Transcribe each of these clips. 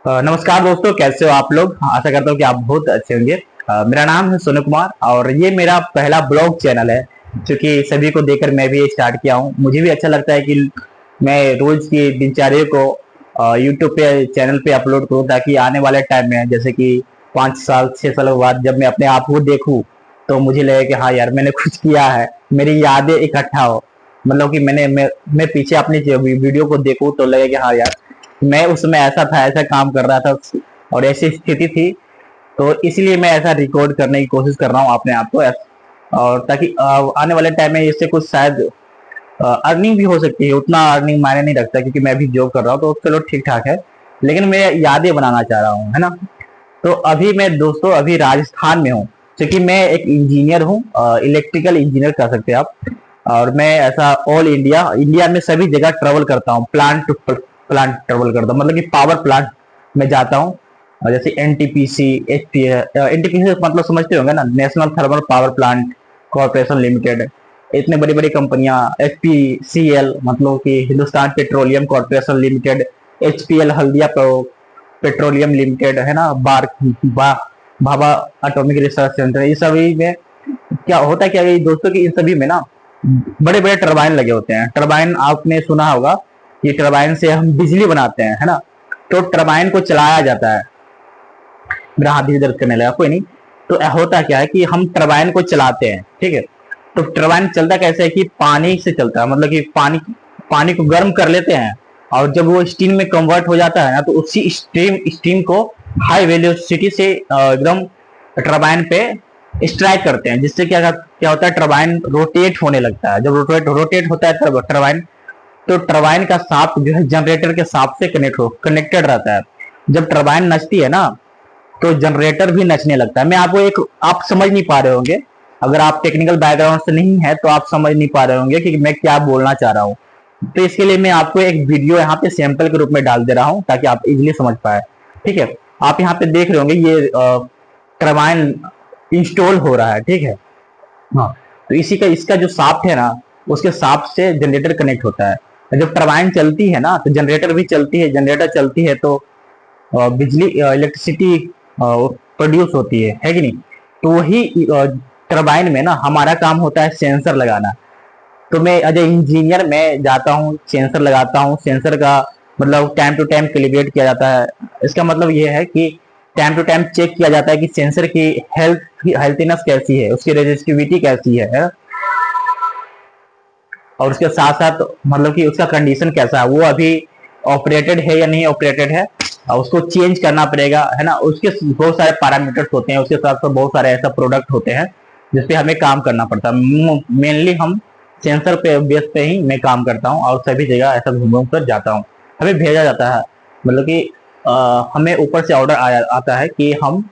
नमस्कार दोस्तों, कैसे हो आप लोग। आशा करता हूँ कि आप बहुत अच्छे होंगे। मेरा नाम है सोनू कुमार और ये मेरा पहला ब्लॉग चैनल है। क्योंकि सभी को देखकर मैं भी स्टार्ट किया हूँ। मुझे भी अच्छा लगता है कि मैं रोज की दिनचर्या को यूट्यूब पे चैनल पे अपलोड करूँ, ताकि आने वाले टाइम में जैसे कि 5 साल 6 साल के बाद जब मैं अपने आप को देखूँ तो मुझे लगे कि हाँ यार, मैंने कुछ किया है, मेरी यादें इकट्ठा हो। मतलब कि मैं पीछे अपनी वीडियो को देखूँ तो लगे कि हाँ यार, मैं उसमें ऐसा था, ऐसा काम कर रहा था और ऐसी स्थिति थी। तो इसलिए मैं ऐसा रिकॉर्ड करने की कोशिश कर रहा हूँ अपने आप को। और ताकि आने वाले टाइम में इससे कुछ शायद अर्निंग भी हो सकती है। उतना अर्निंग मायने नहीं रखता क्योंकि मैं भी जॉब कर रहा हूँ, तो चलो ठीक ठाक है। लेकिन मैं यादें बनाना चाह रहा हूँ, है ना। तो अभी मैं दोस्तों अभी राजस्थान में हूँ, क्योंकि मैं एक इंजीनियर हूँ, इलेक्ट्रिकल इंजीनियर कह सकते हैं आप। और मैं ऐसा ऑल इंडिया इंडिया में सभी जगह ट्रेवल करता हूँ, प्लांट टू प्लांट ट्रेवल करता हूँ, मतलब कि पावर प्लांट में जाता हूँ। और जैसे एनटीपीसी, एनटीपीसी मतलब समझते होंगे ना, national thermal power plant corporation limited. इतने बड़ी बड़ी कंपनियां, एचपीसीएल मतलब कि Hindustan petroleum corporation limited, HPL Haldia petroleum limited, है ना, भाभा एटॉमिक रिसर्च सेंटर। ये सभी में क्या होता है, क्या ये दोस्तों की इन सभी में ना बड़े बड़े टरबाइन लगे होते हैं। टरबाइन आपने सुना होगा कि टरबाइन से हम बिजली बनाते हैं, है ना। तो टरबाइन को चलाया जाता है। मेरा हाथ भी दर्द करने लगा, कोई नहीं। तो होता क्या है कि हम टरबाइन को चलाते हैं, ठीक है। तो टरबाइन चलता कैसे है कि पानी से चलता है, मतलब कि पानी को गर्म कर लेते हैं। और जब वो स्टीम में कन्वर्ट हो जाता है ना, तो उसी स्टीम स्टीम को हाई वेलोसिटी से एकदम टरबाइन पे स्ट्राइक करते हैं, जिससे क्या क्या होता है, टरबाइन रोटेट होने लगता है। जब रोटेट होता है टरबाइन, तो टरबाइन का शाफ्ट जो है जनरेटर के शाफ्ट से कनेक्टेड रहता है। जब टरबाइन नचती है ना, तो जनरेटर भी नचने लगता है। मैं आपको एक, आप समझ नहीं पा रहे होंगे, अगर आप टेक्निकल बैकग्राउंड से नहीं है तो आप समझ नहीं पा रहे होंगे कि मैं क्या बोलना चाह रहा हूँ। तो इसके लिए मैं आपको एक वीडियो यहाँ पे सैंपल के रूप में डाल दे रहा हूँ, ताकि आप इजीली समझ पाए। ठीक है, आप यहाँ पे देख रहे होंगे ये टरबाइन इंस्टॉल हो रहा है, ठीक है। हाँ, तो इसी का इसका जो शाफ्ट है ना, उसके शाफ्ट से जनरेटर कनेक्ट होता है। जब टरबाइन चलती है ना, तो जनरेटर भी चलती है। जनरेटर चलती है तो बिजली, इलेक्ट्रिसिटी प्रोड्यूस होती है कि नहीं। तो वही टरबाइन में ना हमारा काम होता है सेंसर लगाना। तो मैं एज ए इंजीनियर मैं जाता हूँ, सेंसर लगाता हूँ। सेंसर का मतलब टाइम टू टाइम कैलिब्रेट किया जाता है। इसका मतलब ये है कि टाइम टू टाइम चेक किया जाता है कि सेंसर की हेल्थीनेस कैसी है, उसकी रेजिस्टिविटी कैसी है। और उसके साथ साथ मतलब कि उसका कंडीशन कैसा है, वो अभी ऑपरेटेड है या नहीं ऑपरेटेड है, और उसको चेंज करना पड़ेगा, है ना। उसके बहुत सारे पैरामीटर्स होते हैं, उसके साथ साथ बहुत सारे ऐसा प्रोडक्ट होते हैं जिसपे हमें काम करना पड़ता है। मेनली हम सेंसर पे बेस पे ही मैं काम करता हूँ, और सभी जगह ऐसा घूम घूम कर जाता हूँ। हमें भेजा जाता है, मतलब कि हमें ऊपर से ऑर्डर आता है कि हम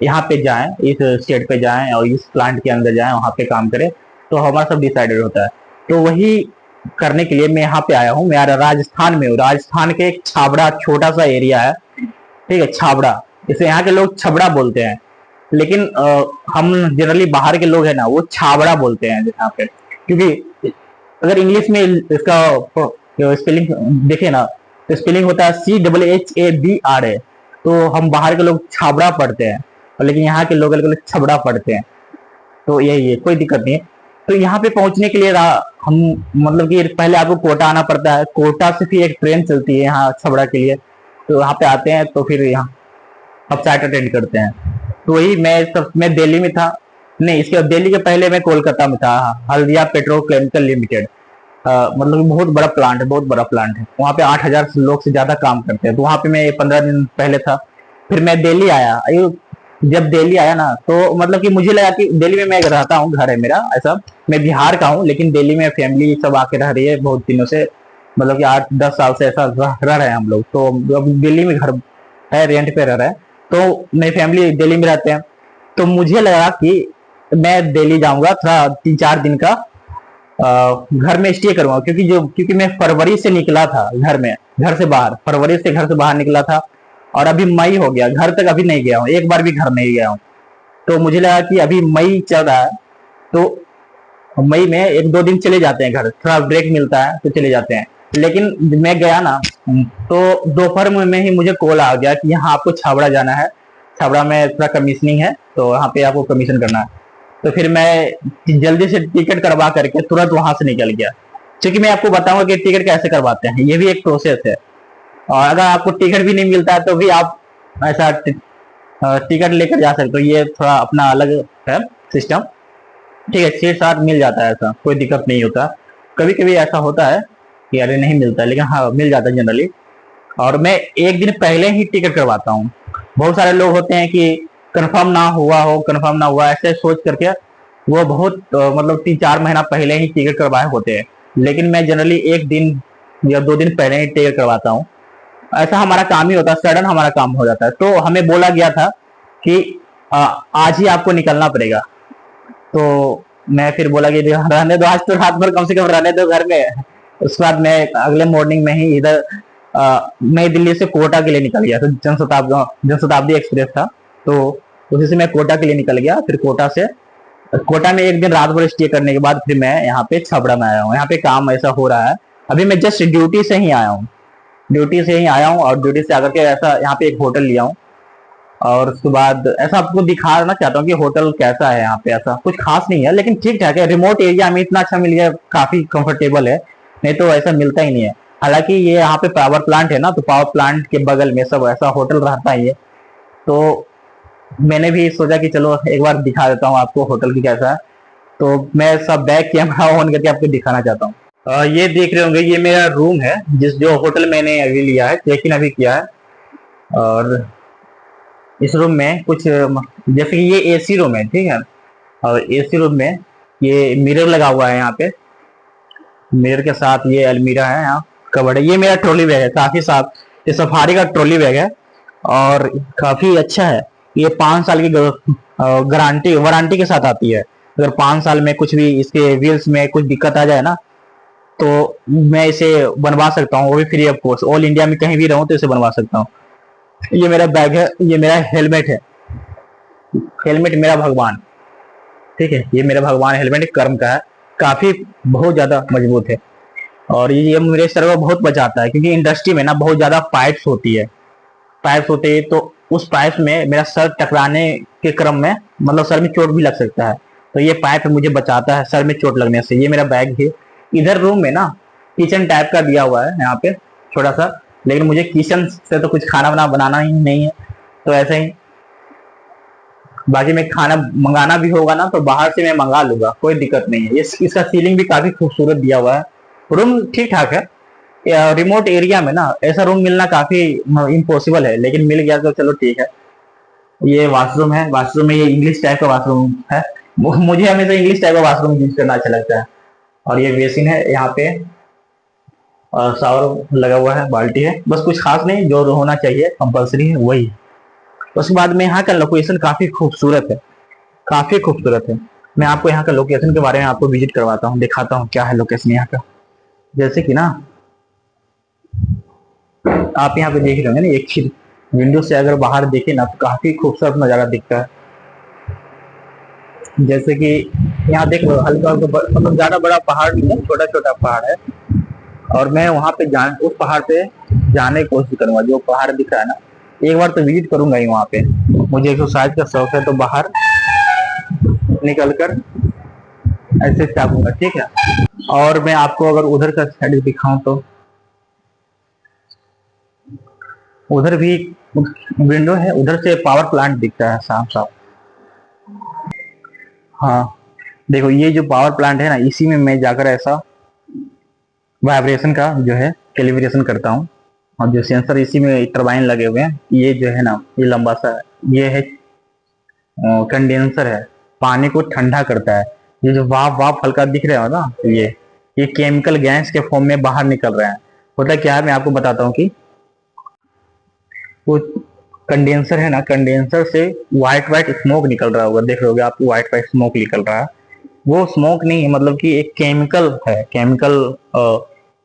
यहाँ पे जाएं, इस स्टेट पे जाएं और इस प्लांट के अंदर जाएं, वहाँ पे काम करें। तो हमारा सब डिसाइडेड होता है। तो वही करने के लिए मैं यहाँ पे आया हूँ। मैं राजस्थान में हूँ। राजस्थान के एक छाबड़ा छोटा सा एरिया है, ठीक है, छाबड़ा। इसे यहाँ के लोग छबड़ा बोलते हैं, लेकिन हम जनरली बाहर के लोग हैं ना, वो छाबड़ा बोलते हैं यहाँ पे। क्योंकि अगर इंग्लिश में इसका स्पेलिंग देखे ना, तो स्पेलिंग होता है CHABRA। तो हम बाहर के लोग छाबड़ा पढ़ते हैं, लेकिन यहाँ के लोग छबड़ा पढ़ते हैं। तो यही है, कोई दिक्कत नहीं है। तो यहाँ पे पहुंचने के लिए हम मतलब कि पहले आपको कोटा आना पड़ता है। कोटा से फिर एक ट्रेन चलती है यहाँ छबड़ा के लिए। तो यहाँ पे आते हैं, तो फिर यहाँ अब साइट अटेंड करते हैं। तो वही मैं दिल्ली में था। नहीं, इसके दिल्ली के पहले मैं कोलकाता में था। हल्दिया पेट्रोकेमिकल लिमिटेड, मतलब बहुत बड़ा प्लांट है, बहुत बड़ा प्लांट है। वहाँ पे 8,000 लोग से ज्यादा काम करते हैं। तो वहाँ पे मैं 15 दिन पहले था। फिर मैं दिल्ली आया। जब दिल्ली आया ना, तो मतलब कि मुझे लगा कि दिल्ली में मैं रहता हूँ, घर है मेरा ऐसा। मैं बिहार का हूँ, लेकिन दिल्ली में फैमिली सब आके रह रही है बहुत दिनों से। मतलब कि 8-10 साल से ऐसा रह रहे हैं हम लोग। तो अब दिल्ली में घर है, रेंट पे रह रहे हैं। तो मेरी फैमिली दिल्ली में रहते हैं। तो मुझे लगा कि मैं दिल्ली जाऊंगा, थोड़ा 3-4 दिन का घर में स्टे करूंगा। क्योंकि मैं फरवरी से निकला था घर से बाहर, फरवरी से घर से बाहर निकला था। और अभी मई हो गया, घर तक अभी नहीं गया हूँ, एक बार भी घर नहीं गया हूँ। तो मुझे लगा कि अभी मई चल रहा है, तो मई में 1-2 दिन चले जाते हैं घर, थोड़ा ब्रेक मिलता है तो चले जाते हैं। लेकिन मैं गया ना, तो दोपहर में ही मुझे कॉल आ गया कि यहाँ आपको छाबड़ा जाना है, छाबड़ा में थोड़ा कमीशनिंग है, तो यहाँ पे आपको कमीशन करना है। तो फिर मैं जल्दी से टिकट करवा करके तुरंत वहां से निकल गया। क्योंकि मैं आपको बताऊंगा कि टिकट कैसे करवाते हैं, ये भी एक प्रोसेस है। और अगर आपको टिकट भी नहीं मिलता है तो भी आप ऐसा टिकट लेकर जा सकते हो, ये थोड़ा अपना अलग है सिस्टम। ठीक है, सीट साथ मिल जाता है, ऐसा कोई दिक्कत नहीं होता। कभी कभी ऐसा होता है कि अरे नहीं मिलता है, लेकिन हाँ मिल जाता है जनरली। और मैं एक दिन पहले ही टिकट करवाता हूँ। बहुत सारे लोग होते हैं कि कंफर्म ना हुआ हो, कंफर्म ना हुआ ऐसे सोच करके वो बहुत मतलब 3-4 महीना पहले ही टिकट करवाए होते हैं। लेकिन मैं जनरली एक दिन या 2 दिन पहले ही टिकट करवाता हूँ। ऐसा हमारा काम ही होता है, सडन हमारा काम हो जाता है। तो हमें बोला गया था कि आज ही आपको निकलना पड़ेगा। तो मैं फिर बोला कि रहने दो, आज तो रात भर कम से कम रहने दो घर में। उसके बाद मैं अगले मॉर्निंग में ही इधर नई दिल्ली से कोटा के लिए निकल गया। तो जनशताब्दी एक्सप्रेस था, तो उसी से मैं कोटा के लिए निकल गया। फिर कोटा में एक दिन रात भर स्टे करने के बाद फिर मैं यहाँ पे छपड़ा में आया हूँ। यहाँ पे काम ऐसा हो रहा है, अभी मैं जस्ट ड्यूटी से ही आया हूँ। और ड्यूटी से आकर के ऐसा यहाँ पे एक होटल लिया हूँ। और उसके बाद ऐसा आपको दिखाना चाहता हूँ कि होटल कैसा है। यहाँ पे ऐसा कुछ खास नहीं है, लेकिन ठीक ठाक है। रिमोट एरिया में इतना अच्छा मिल गया, काफी कंफर्टेबल है, नहीं तो ऐसा मिलता ही नहीं है। हालांकि ये यहाँ पे पावर प्लांट है ना, तो पावर प्लांट के बगल में सब ऐसा होटल रहता ही है। तो मैंने भी सोचा कि चलो एक बार दिखा देता हूँ आपको होटल की कैसा है। तो मैं सब बैक कैमरा ऑन करके आपको दिखाना चाहता हूँ। ये देख रहे होंगे, ये मेरा रूम है, जो होटल मैंने अभी लिया है, चेक इन अभी किया है। और इस रूम में कुछ जैसे कि ये एसी रूम है, ठीक है। और एसी रूम में ये मिरर लगा हुआ है, यहाँ पे मिरर के साथ ये अलमीरा है, यहाँ कबर्ड है। ये मेरा ट्रॉली बैग है, काफी साफ, ये सफारी का ट्रॉली बैग है और काफी अच्छा है। ये 5 साल की गारंटी वारंटी के साथ आती है। अगर 5 साल में कुछ भी इसके व्हील्स में कुछ दिक्कत आ जाए ना, तो मैं इसे बनवा सकता हूँ, वो भी free of cost. All India में कहीं भी रहूँ तो इसे बनवा सकता हूँ। ये मेरा बैग है, ये मेरा हेलमेट है, हेलमेट मेरा भगवान, ठीक है। ये मेरा भगवान हेलमेट कर्म का है, काफी बहुत ज्यादा मजबूत है। और ये मेरे सर को बहुत बचाता है, क्योंकि इंडस्ट्री में ना बहुत ज्यादा पाइप्स होती है, तो उस पाइप में मेरा सर टकराने के क्रम में मतलब सर में चोट भी लग सकता है। तो ये पाइप मुझे बचाता है सर में चोट लगने से। ये मेरा बैग है। इधर रूम में ना किचन टाइप का दिया हुआ है यहाँ पे छोटा सा, लेकिन मुझे किचन से तो कुछ खाना वाना बनाना ही नहीं है, तो ऐसे ही। बाकी मैं खाना मंगाना भी होगा ना तो बाहर से मैं मंगा लूंगा, कोई दिक्कत नहीं है। इसका सीलिंग भी काफी खूबसूरत दिया हुआ है। रूम ठीक ठाक है। रिमोट एरिया में ना ऐसा रूम मिलना काफी इम्पॉसिबल है, लेकिन मिल गया तो चलो ठीक है। ये वॉशरूम है, वॉशरूम में ये इंग्लिश टाइप का वॉशरूम है। मुझे हमेशा इंग्लिश टाइप का वॉशरूम यूज करना अच्छा लगता है। और ये बेसिन है यहाँ पे, और शावर लगा हुआ है, बाल्टी है, बस कुछ खास नहीं, जो होना चाहिए कंपलसरी है वही। उसके बाद में यहाँ का लोकेशन काफी खूबसूरत है, काफी खूबसूरत है। मैं आपको यहाँ का लोकेशन के बारे में आपको विजिट करवाता हूँ, दिखाता हूँ क्या है लोकेशन यहाँ का। जैसे कि ना आप यहाँ पे देख रहे होंगे ना, एक विंडो से अगर बाहर देखे ना तो काफी खूबसूरत नजारा दिखता है। जैसे कि यहाँ देख लो, हल्का मतलब ज्यादा बड़ा पहाड़ नहीं है, छोटा छोटा पहाड़ है। और मैं वहां पे उस पहाड़ पे जाने की कोशिश करूंगा, जो पहाड़ दिख रहा है ना, एक बार तो विजिट करूंगा ही वहां पे। मुझे एक्सरसाइज का शौक है, तो बाहर निकल कर ऐसे चाहूंगा, ठीक है। और मैं आपको अगर उधर का साइड दिखाऊं तो उधर भी विंडो है, उधर से पावर प्लांट दिखता है साफ साफ। हाँ देखो, ये जो पावर प्लांट है ना, इसी में मैं जाकर ऐसा वाइब्रेशन का जो है कैलिब्रेशन करता हूँ। और जो सेंसर इसी में टरबाइन लगे हुए हैं, ये जो है ना, ये लंबा सा ये है कंडेंसर है, पानी को ठंडा करता है। ये जो वाफ वाफ हल्का दिख रहा है ना, तो ये केमिकल गैस के फॉर्म में बाहर निकल रहा है। होता क्या है, मैं आपको बताता हूँ कि वो कंडेंसर है ना, कंडेंसर से व्हाइट व्हाइट स्मोक निकल रहा होगा, देख रहे होगे आप, व्हाइट व्हाइट स्मोक निकल रहा है। वो स्मोक नहीं है, मतलब कि एक केमिकल है, केमिकल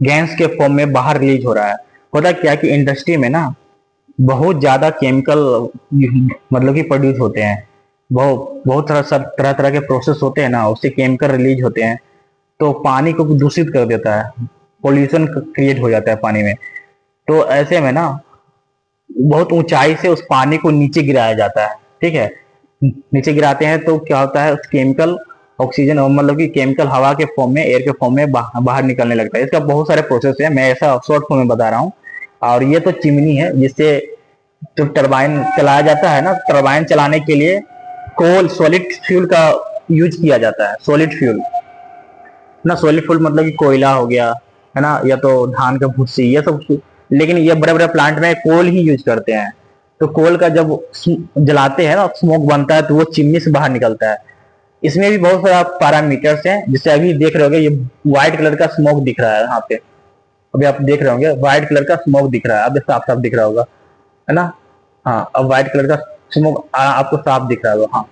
गैस के फॉर्म में बाहर रिलीज हो रहा है। होता क्या कि इंडस्ट्री में ना बहुत ज्यादा केमिकल मतलब कि प्रोड्यूस होते हैं, बहुत तरह तरह के प्रोसेस होते हैं ना, उससे केमिकल रिलीज होते हैं, तो पानी को दूषित कर देता है। पोल्यूशन क्रिएट हो जाता है पानी में। तो ऐसे में ना बहुत ऊंचाई से उस पानी को नीचे गिराया जाता है, ठीक है। नीचे गिराते हैं तो क्या होता है, उस केमिकल ऑक्सीजन मतलब कि केमिकल हवा के फॉर्म में, एयर के फॉर्म में बाहर निकलने लगता है। इसका बहुत सारे प्रोसेस है, मैं ऐसा शॉर्ट फॉर्म में बता रहा हूँ। और ये तो चिमनी है जिससे जो टरबाइन चलाया जाता है ना, टरबाइन चलाने के लिए कोल सॉलिड फ्यूल का यूज किया जाता है। सॉलिड फ्यूल ना, सॉलिड फ्यूल मतलब कि कोयला हो गया है ना, या तो धान का भूसी, ये सब। लेकिन ये बड़े बड़े प्लांट में कोल ही यूज करते हैं। तो कोल का जब जलाते हैं ना, स्मोक बनता है, तो वो चिमनी से बाहर निकलता है। इसमें भी बहुत सारा पैरामीटर्स हैं, जिससे अभी देख रहे होगे ये व्हाइट कलर का स्मोक दिख रहा है यहाँ पे। अभी आप देख रहे होंगे व्हाइट कलर का स्मोक दिख रहा है, अब साफ साफ दिख रहा होगा, है ना। हाँ, अब व्हाइट कलर का स्मोक आपको साफ दिख रहा होगा। हाँ,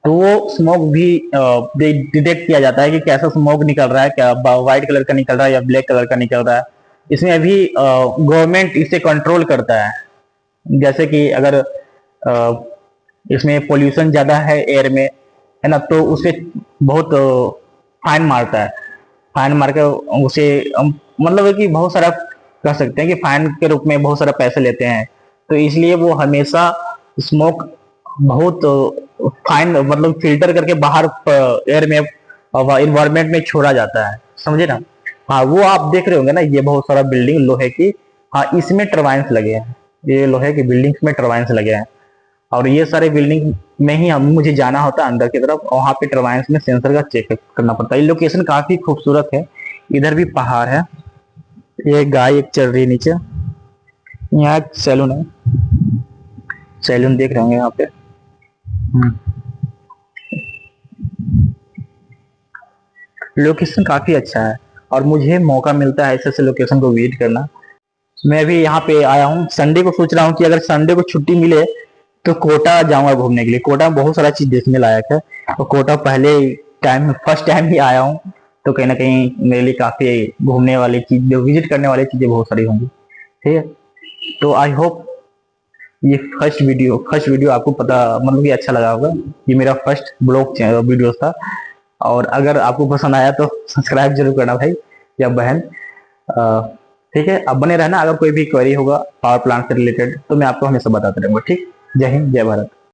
तो वो स्मोक भी डिटेक्ट किया जाता है कि कैसा स्मोक निकल रहा है, क्या व्हाइट कलर का निकल रहा है या ब्लैक कलर का निकल रहा है। इसमें अभी गवर्नमेंट इसे कंट्रोल करता है। जैसे कि अगर इसमें पोल्यूशन ज्यादा है एयर में, है ना, तो उसे बहुत फाइन मारता है। फाइन मार के उसे मतलब है कि बहुत सारा कह सकते हैं कि फाइन के रूप में बहुत सारा पैसे लेते हैं। तो इसलिए वो हमेशा स्मोक बहुत फाइन मतलब फिल्टर करके बाहर एयर में, इन्वायरमेंट में छोड़ा जाता है, समझे ना। हाँ, वो आप देख रहे होंगे ना, ये बहुत सारा बिल्डिंग लोहे की, हाँ इसमें टरबाइन्स लगे हैं। ये लोहे की बिल्डिंग्स में टरबाइन्स लगे हैं। और ये सारे बिल्डिंग में ही हम मुझे जाना होता है अंदर की तरफ, और वहाँ पे टरबाइन्स में सेंसर का चेक करना पड़ता है। ये लोकेशन काफी खूबसूरत है। इधर भी पहाड़ है, ये गाय एक चल रही है नीचे। यहाँ एक सैलून है, सैलून देख रहे होंगे यहाँ पे। लोकेशन काफी अच्छा है, और मुझे मौका मिलता है ऐसे ऐसे लोकेशन को विजिट करना। मैं भी यहाँ पे आया हूँ, संडे को सोच रहा हूँ कि अगर संडे को छुट्टी मिले तो कोटा जाऊंगा घूमने के लिए। कोटा में बहुत सारा चीज देखने लायक है, और कोटा पहले टाइम फर्स्ट टाइम ही आया हूँ, तो कहीं ना कहीं मेरे लिए काफी घूमने वाली चीज, विजिट करने वाली चीजें बहुत सारी होंगी, ठीक है। तो आई होप ये फर्स्ट वीडियो आपको पता मतलब कि अच्छा लगा होगा। ये मेरा फर्स्ट ब्लॉग वीडियो था, और अगर आपको पसंद आया तो सब्सक्राइब जरूर करना भाई या बहन, ठीक है। अब बने रहना, अगर कोई भी क्वेरी होगा पावर प्लांट से रिलेटेड तो मैं आपको हमेशा बताता रहूंगा, ठीक। जय हिंद, जय भारत।